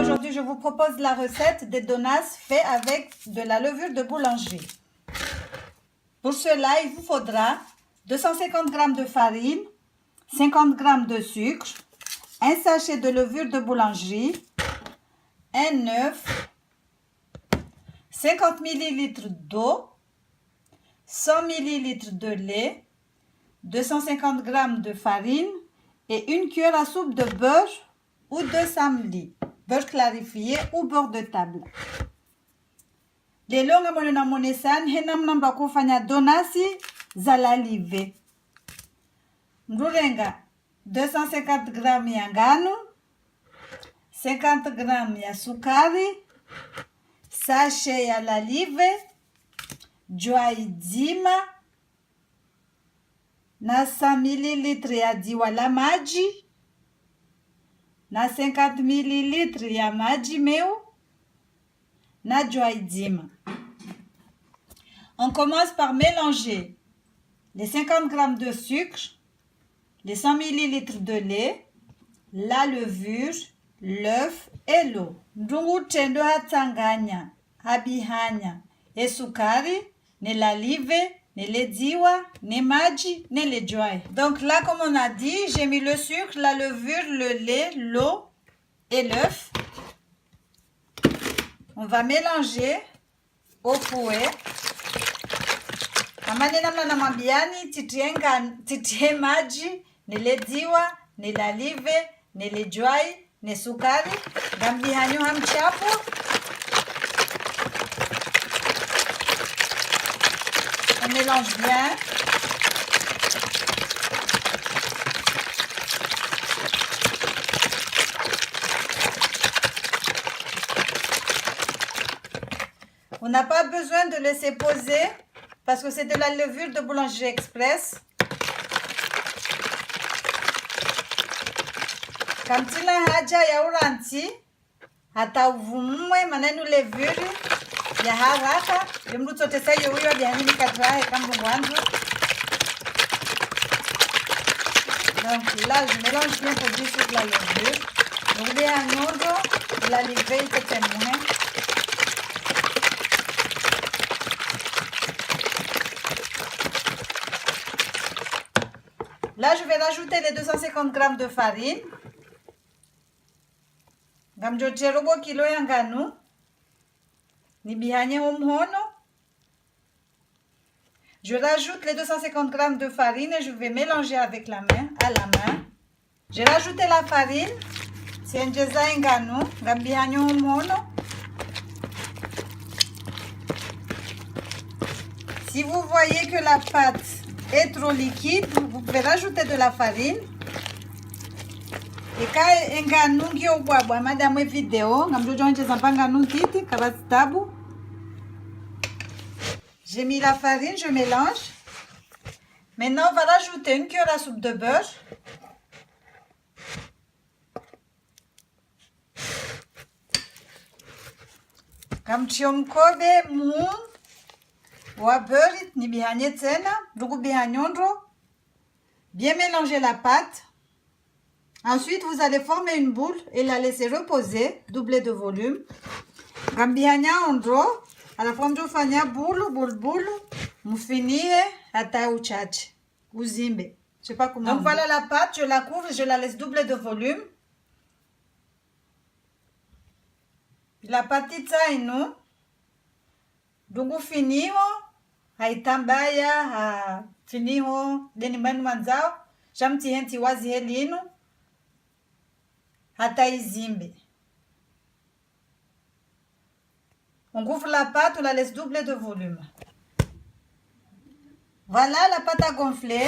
Aujourd'hui, je vous propose la recette des donuts faits avec de la levure de boulangerie. Pour cela, il vous faudra 250 g de farine, 50 g de sucre, un sachet de levure de boulangerie, un œuf, 50 ml d'eau, 100 ml de lait, 250 g de farine et une cuillère à soupe de beurre ou de samli, beurre clarifié ou beurre de table. Lelo ngamone namonesani he namna kufanya donasi za lalive. Mrurenga 250 g ya ngano, 50 g ya sukari, sachet ya lalive, jwai dzima na 100 ml ya diwa la maji na 50 ml ya maji meu na jwai dzima. On commence par mélanger les 50 g de sucre, les 100 ml de lait, la levure, l'œuf et l'eau. Ndungu tendo hatsanganya, habihanya, esukari, ne lalive, ne lediwa, ne maji, ne le joy. Donc là, comme on a dit, j'ai mis le sucre, la levure, le lait, l'eau et l'œuf. On va mélanger au fouet. Amane namna na mambiani titie maji, ne lediwa, ne lalive, ne le joy, ne sukari, gambi hanyo hamchapo. On mélange bien. On n'a pas besoin de laisser poser parce que c'est de la levure de boulangerie express. Kamtina haja ya uranti hata uvumwe manenu levure ya haraka yomru totesa yoyo bihanini katrahe kambu wandu. Donc là je mélange bien pour dissoudre la levure. Donc bien un ordre la livrer totalement. Là, je vais rajouter les 250 g de farine. Gamjoche robo kilo ya ngano. Nibihanye omhono. Je rajoute les 250 g de farine et je vais mélanger avec la main, à la main. J'ai rajouté la farine. C'est un jeza ngano. Gambihanye omhono. Si vous voyez que la pâte est trop liquide, vous pouvez rajouter de la farine. Et quand ngano ngio bwabwa madame vidéo, ngamjojo ncheza panga nuntiti kabatabu. J'ai mis la farine, je mélange. Maintenant, on va rajouter une cuillère à soupe de beurre. Kamchiomkobe mu wa beurre ni bihanye tena, ndugu bihanyondro. Bien mélanger la pâte. Ensuite, vous allez former une boule et la laisser reposer, doubler de volume. Gambihanya ondro, à la forme de fanya boule, moufinire hata uchache, uzimbe. Je sais pas comment. Donc voilà la pâte, je la couvre, je la laisse doubler de volume. La pâte ino, dungu finio, haitambaya, ha finio, deni manu manzao, jamti henti wazi helino, hata izimbe. On couvre la pâte, on la laisse doubler de volume. Voilà, la pâte a gonflé.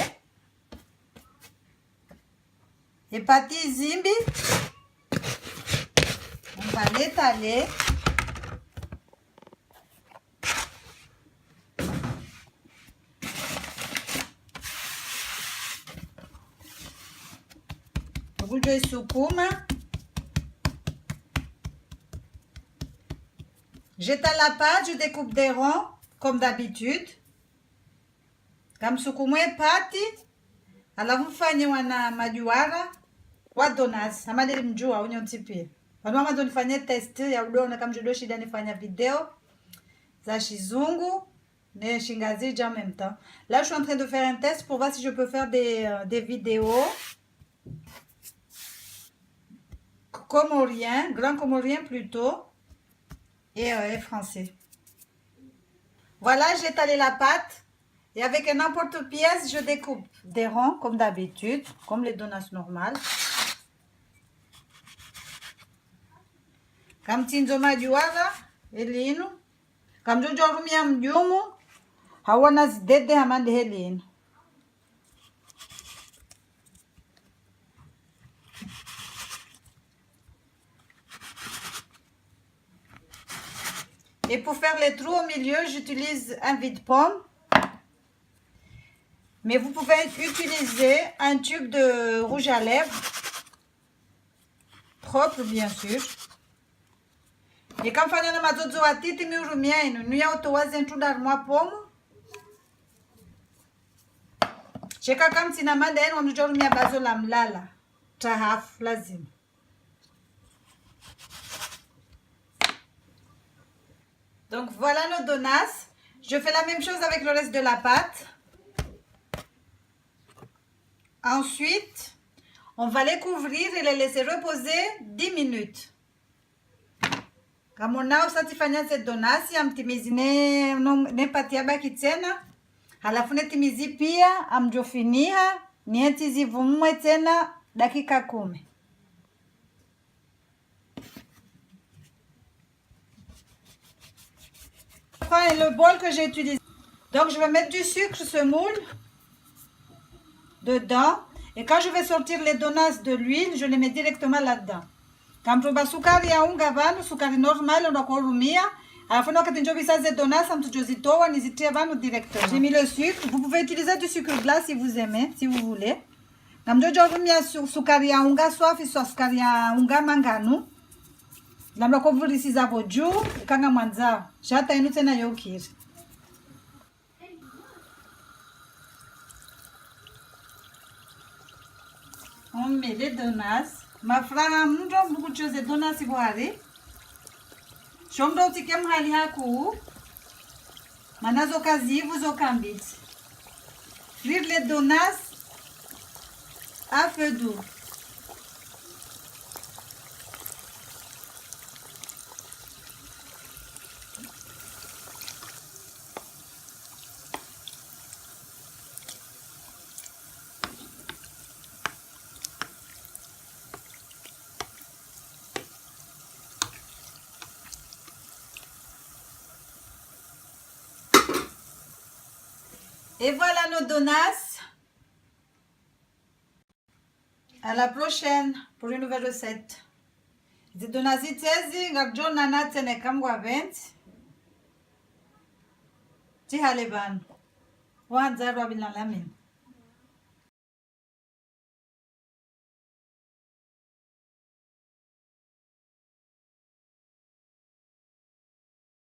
Et pâte izimbi, on va l'étaler. J'étale la pâte, je découpe des ronds, comme d'habitude. Comme sukumu pâte, alafu mfanye wana majuara wa donuts, amadeli mjua unyo tipi. Vanua mwanzo nifanye test ya udona kama jodo shida nifanya video za Shizungu ne Shingazija en même temps. Là, je suis en train de faire un test pour voir si je peux faire des vidéos comorien, grand comorien plutôt, et français. Voilà, j'ai étalé la pâte et avec un emporte-pièce, je découpe des ronds comme d'habitude, comme les donuts normales. Comme tinzoma juala, elino. Comme je jorumia mjumu, hawana zidede hamande helino. Et pour faire les trous au milieu, j'utilise un vide-pomme. Mais vous pouvez utiliser un tube de rouge à lèvres. Propre, bien sûr. Et quand fanya na mazozo watiti miurumia inu, nuya utowaze ntu darmwa pomu. Cheka kam tina manda enu wamjorumia bazo la mlala. Tahaf, lazima. Donc voilà nos donuts. Je fais la même chose avec le reste de la pâte. Ensuite, on va les couvrir et les laisser reposer 10 minutes. Kama unao satifanya ze donuts amtimizi ne patia baki tena. Halafu netimizi pia amjofinia nieti zivumwe tena dakika 10. Le bol que j'ai utilisé. Donc je vais mettre du sucre, ce moule, dedans. Et quand je vais sortir les donuts de l'huile, je les mets directement là-dedans. Quand on va sukari ya unga vanu, sukari normal, on va korumia. Alafu na wakati njobi saze donuts, amtujozitoa nizitie vanu directement. J'ai mis le sucre. Vous pouvez utiliser du sucre glace si vous aimez, si vous voulez. Quand njojorumia sukari ya unga swafi, soit sukari ya unga manganu. Lamla kovurisi zavo juu, kanga mwanzao. Shata inu tena yokiri. On met les donuts. Ma frère mndo mbukuchoze donuts bwari. Shomdo utike mhali haku. Manazo kazi vous kambiti. Frire les donuts à feu doux. Et voilà nos donuts. À la prochaine pour une nouvelle recette. Hizi donuts hizi ngajona na tena kamwa vent. Tihale ban. Wanza rabila lamin.